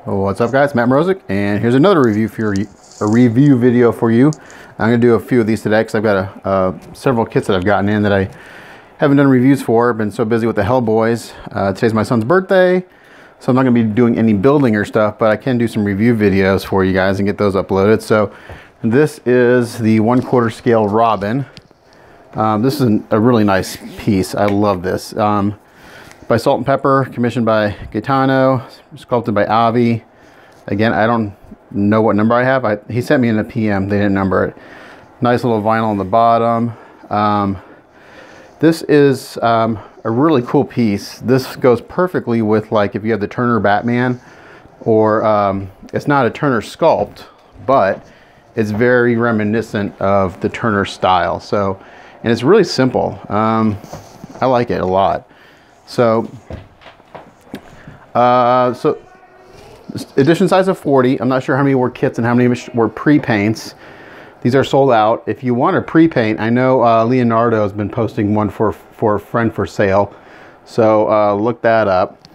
What's up, guys? Matt Mrozik, and here's another review video for you. I'm going to do a few of these today because I've got several kits that I've gotten in that I haven't done reviews for. I've been so busy with the Hellboys. Today's my son's birthday, so I'm not going to be doing any building or stuff, but I can do some review videos for you guys and get those uploaded. So this is the 1/4 scale Robin. This is a really nice piece. I love this. By Salt and Pepper, commissioned by Gaetano, sculpted by Avi. Again, I don't know what number I have. He sent me in a PM. They didn't number it. Nice little vinyl on the bottom. This is a really cool piece. This goes perfectly with, like, if you have the Turner Batman, or it's not a Turner sculpt, but it's very reminiscent of the Turner style. So, and it's really simple. I like it a lot. So edition size of 40. I'm not sure how many were kits and how many were pre-paints. These are sold out. If you want a pre-paint, I know Leonardo has been posting one for a friend for sale. So look that up.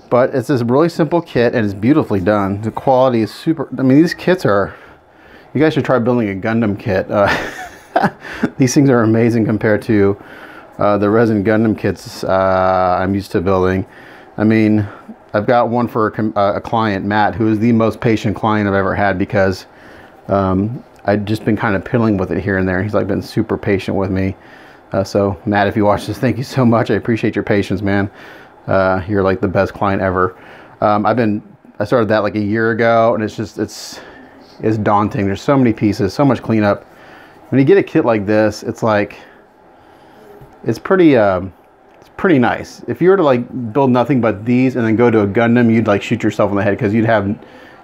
But it's this really simple kit and it's beautifully done. The quality is super. I mean, these kits are, you guys should try building a Gundam kit. These things are amazing compared to the resin Gundam kits I'm used to building. I mean, I've got one for a client, Matt, who is the most patient client I've ever had, because I've just been kind of piddling with it here and there. He's like been super patient with me. So Matt, if you watch this, thank you so much. I appreciate your patience, man. You're like the best client ever. I started that like a year ago, and it's daunting. There's so many pieces, so much cleanup. When you get a kit like this, it's like, it's pretty nice. If you were to like build nothing but these and then go to a Gundam, you'd like shoot yourself in the head, because you'd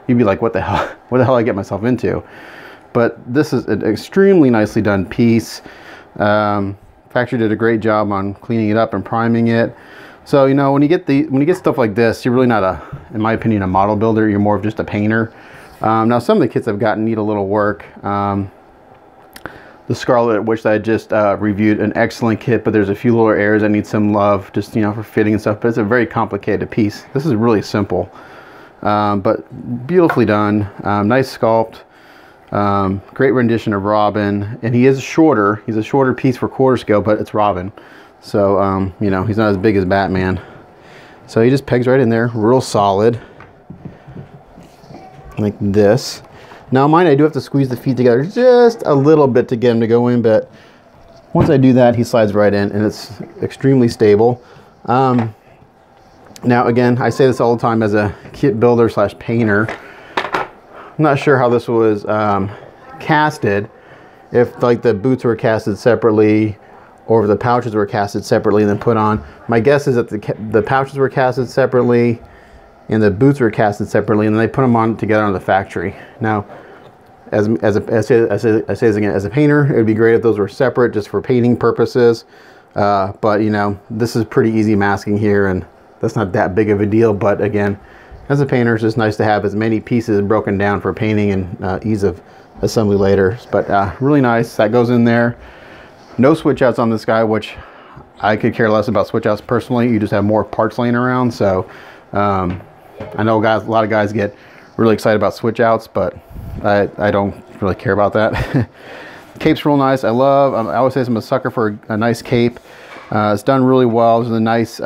be like, what the hell I get myself into? But this is an extremely nicely done piece. Factory did a great job on cleaning it up and priming it. So, you know, when you get stuff like this, you're really not in my opinion, a model builder. You're more of just a painter. Now some of the kits I've gotten need a little work. The Scarlet, which I just reviewed, an excellent kit, but there's a few little areas that need some love, just, you know, for fitting and stuff. But it's a very complicated piece. This is really simple, but beautifully done. Nice sculpt. Great rendition of Robin, and he is shorter. He's a shorter piece for 1/4 scale, but it's Robin, so you know, he's not as big as Batman. So he just pegs right in there, real solid, like this. Now mine, I do have to squeeze the feet together just a little bit to get him to go in, but once I do that, he slides right in, and it's extremely stable. Now again, I say this all the time as a kit builder slash painter. I'm not sure how this was casted, if like the boots were casted separately or if the pouches were casted separately and then put on. My guess is that the pouches were casted separately and the boots were casted separately, and then they put them on together on the factory. Now, I say this again, as a painter, it would be great if those were separate just for painting purposes. But you know, this is pretty easy masking here, and that's not that big of a deal. But again, as a painter, it's just nice to have as many pieces broken down for painting and ease of assembly later. But really nice. That goes in there. No switch outs on this guy, which I could care less about switch outs personally. You just have more parts laying around. So I know a lot of guys get really excited about switch outs, but I don't really care about that. Cape's real nice. I always say I'm a sucker for a nice cape. It's done really well. There's a nice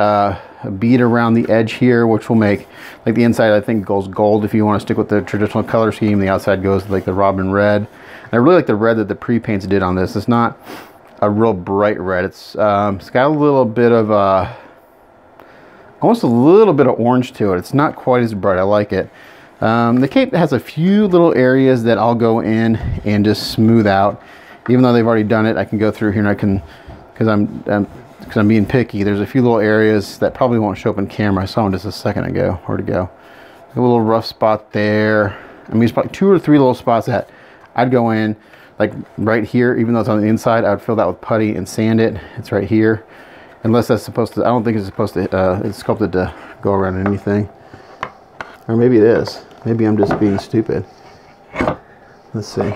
bead around the edge here, which will make, like, the inside I think goes gold if you want to stick with the traditional color scheme. The outside goes like the Robin red. And I really like the red that the pre-paints did on this. It's not a real bright red. It's got a little bit of almost a little bit of orange to it. It's not quite as bright. I like it. The cape has a few little areas that I'll go in and just smooth out. Even though they've already done it, I can go through here and I can, because I'm being picky, there's a few little areas that probably won't show up in camera. I saw them just a second ago. Where'd it go? A little rough spot there. I mean, it's probably 2 or 3 little spots that I'd go in, like right here, even though it's on the inside, I'd fill that with putty and sand it. It's right here. Unless that's supposed to, I don't think it's supposed to, it's sculpted to go around anything. Or maybe it is. Maybe I'm just being stupid. Let's see.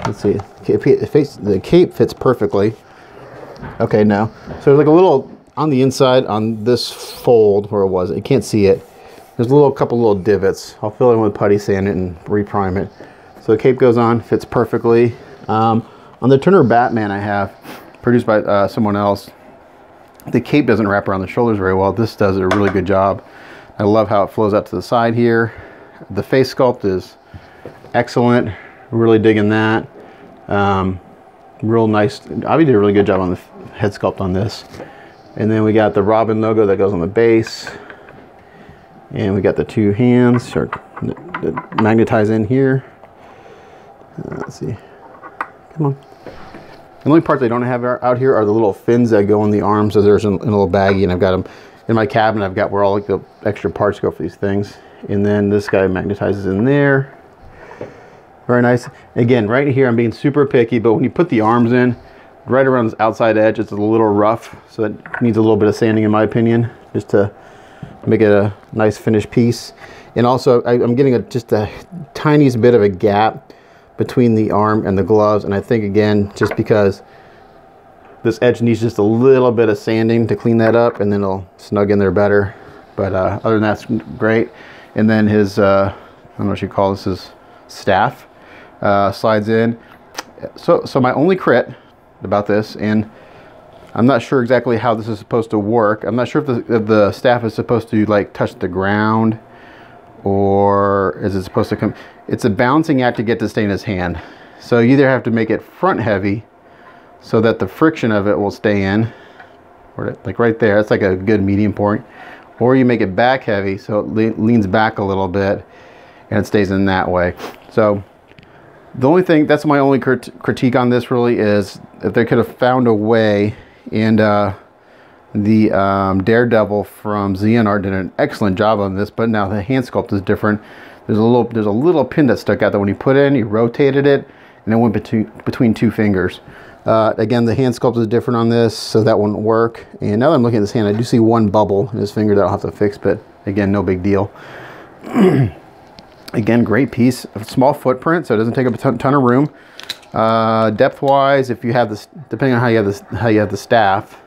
Let's see. The cape fits perfectly. Okay, no. So there's like a little on the inside on this fold where it was. You can't see it. there's a couple little divots. I'll fill it in with putty, sand it, and reprime it. So the cape goes on, fits perfectly. On the Turner Batman I have, produced by someone else, the cape doesn't wrap around the shoulders very well. This does a really good job. I love how it flows out to the side here. The face sculpt is excellent. Really digging that. Real nice. Avi did a really good job on the head sculpt on this. And then we got the Robin logo that goes on the base. And we got the two hands that magnetize in here. Let's see. Come on. The only parts I don't have out here are the little fins that go on the arms. So there's in a little baggie, and I've got them in my cabinet. I've got where all like the extra parts go for these things. And then this guy magnetizes in there. Very nice. Again, right here I'm being super picky, but when you put the arms in, right around this outside edge, it's a little rough. So it needs a little bit of sanding in my opinion, just to make it a nice finished piece. And also I'm getting just a tiniest bit of a gap between the arm and the gloves, and I think again just because this edge needs just a little bit of sanding to clean that up, and then it'll snug in there better. But other than that, it's great. And then his I don't know what you call this, his staff slides in. So my only crit about this, and I'm not sure exactly how this is supposed to work. I'm not sure if the staff is supposed to like touch the ground, or is it supposed to come? It's a balancing act to get to stay in his hand. So you either have to make it front heavy so that the friction of it will stay in, or like right there, that's like a good medium point, or you make it back heavy so it leans back a little bit and it stays in that way. So the only thing, that's my only critique on this really, is if they could have found a way. And the Daredevil from Xehanort did an excellent job on this, but now the hand sculpt is different. There's a little pin that stuck out that when you put it in, you rotated it, and it went between two fingers. Again, the hand sculpt is different on this, so that wouldn't work. And now that I'm looking at this hand, I do see one bubble in his finger that I'll have to fix, but again, no big deal. Again, great piece, small footprint, so it doesn't take up a ton of room. Depth-wise, if you have this, depending on how you have the staff,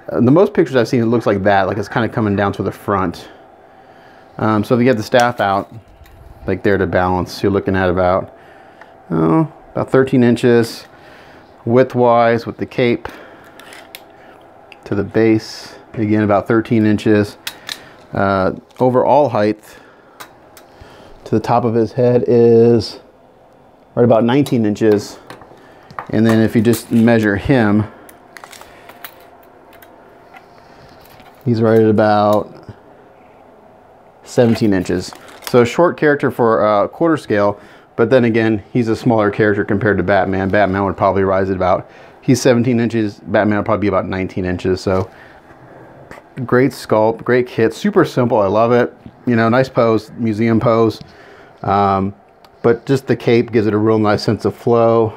the most pictures I've seen, it looks like that, like it's kind of coming down to the front. So if you get the staff out, like there to balance, you're looking at about 13 inches. Width-wise, with the cape to the base, again about 13 inches. Overall height to the top of his head is right about 19 inches. And then if you just measure him, he's right at about 17 inches. So a short character for quarter scale, but then again, he's a smaller character compared to Batman. Batman would probably rise at about, he's 17 inches, Batman would probably be about 19 inches. So great sculpt, great kit, super simple, I love it. You know, nice pose, museum pose. But just the cape gives it a real nice sense of flow.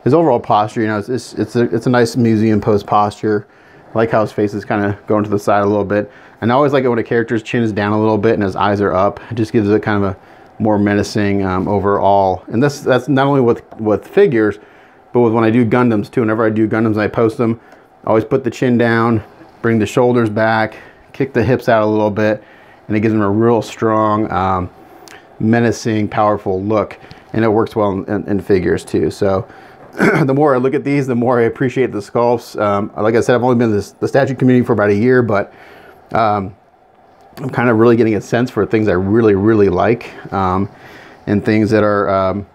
His overall posture, you know, it's a nice museum pose posture. I like how his face is kind of going to the side a little bit. And I always like it when a character's chin is down a little bit and his eyes are up. It just gives it kind of a more menacing overall. And that's not only with figures, but with when I do Gundams too. Whenever I do Gundams and I post them, I always put the chin down, bring the shoulders back, kick the hips out a little bit, and it gives them a real strong, menacing, powerful look. And it works well in figures too. So the more I look at these, the more I appreciate the sculpts. Like I said, I've only been in the statue community for about a year, but I'm kind of really getting a sense for things I really, really like, and things that are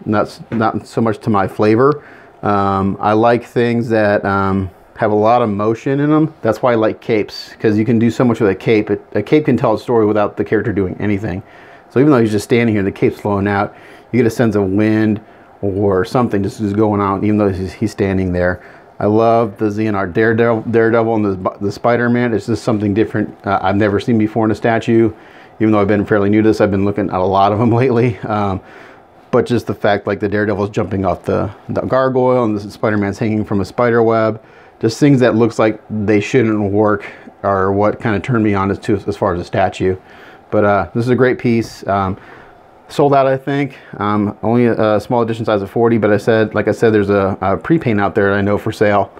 not so much to my flavor. I like things that have a lot of motion in them. That's why I like capes, because you can do so much with a cape. A cape can tell a story without the character doing anything. So even though he's just standing here, the cape's flowing out, you get a sense of wind or something just going on, even though he's standing there. I love the Xehanort Daredevil and the Spider-Man. It's just something different I've never seen before in a statue. Even though I've been fairly new to this, I've been looking at a lot of them lately. But just the fact, like the Daredevil's jumping off the gargoyle and the Spider-Man's hanging from a spider web. Just things that looks like they shouldn't work are what kind of turned me on as far as a statue. But this is a great piece. Sold out, I think. Only a small edition size of 40, but like I said, there's a pre-paint out there I know for sale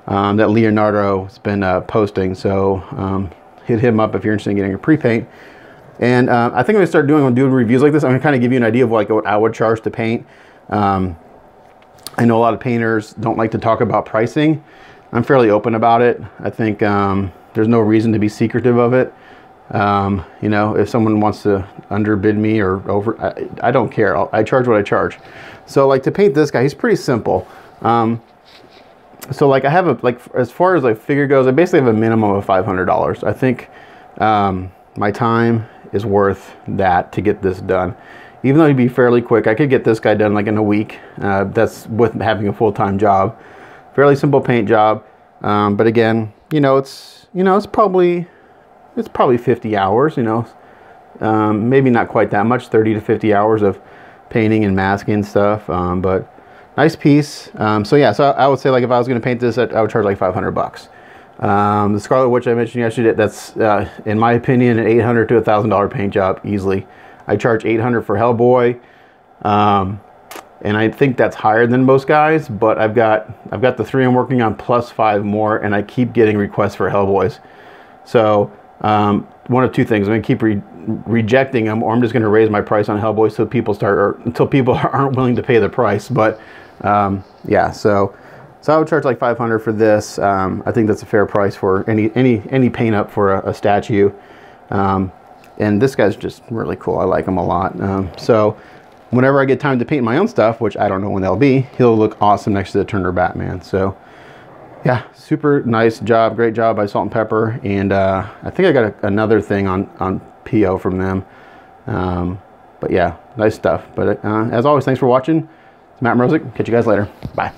that Leonardo has been posting. So hit him up if you're interested in getting a pre-paint. And I think I'm gonna start doing reviews like this. I'm gonna kind of give you an idea of like what I would charge to paint. I know a lot of painters don't like to talk about pricing. I'm fairly open about it. I think there's no reason to be secretive of it. You know, if someone wants to underbid me or I don't care. I charge what I charge. So like to paint this guy, he's pretty simple. So like I have as far as like figure goes, I basically have a minimum of $500. I think my time is worth that to get this done. Even though it'd be fairly quick, I could get this guy done like in a week. That's with having a full-time job. Fairly simple paint job. But again, it's probably 50 hours, maybe not quite that much, 30 to 50 hours of painting and masking stuff. But nice piece. So yeah, so I would say like if I was going to paint this, I would charge like $500. The Scarlet Witch I mentioned yesterday, that's in my opinion an $800 to $1,000 paint job easily. I charge $800 for Hellboy, and I think that's higher than most guys. But I've got the 3 I'm working on plus 5 more, and I keep getting requests for Hellboys. So one of two things: I'm going to keep rejecting them, or I'm just going to raise my price on Hellboy until people aren't willing to pay the price. But yeah, so I would charge like $500 for this. I think that's a fair price for any paint up for a statue. And this guy's just really cool. I like him a lot. So whenever I get time to paint my own stuff, which I don't know when that'll be, he'll look awesome next to the Turner Batman. So yeah, super nice job. Great job by Salt and Pepper. And I think I got another thing on PO from them. But yeah, nice stuff. But as always, thanks for watching. It's Matt Mrozek. Catch you guys later. Bye.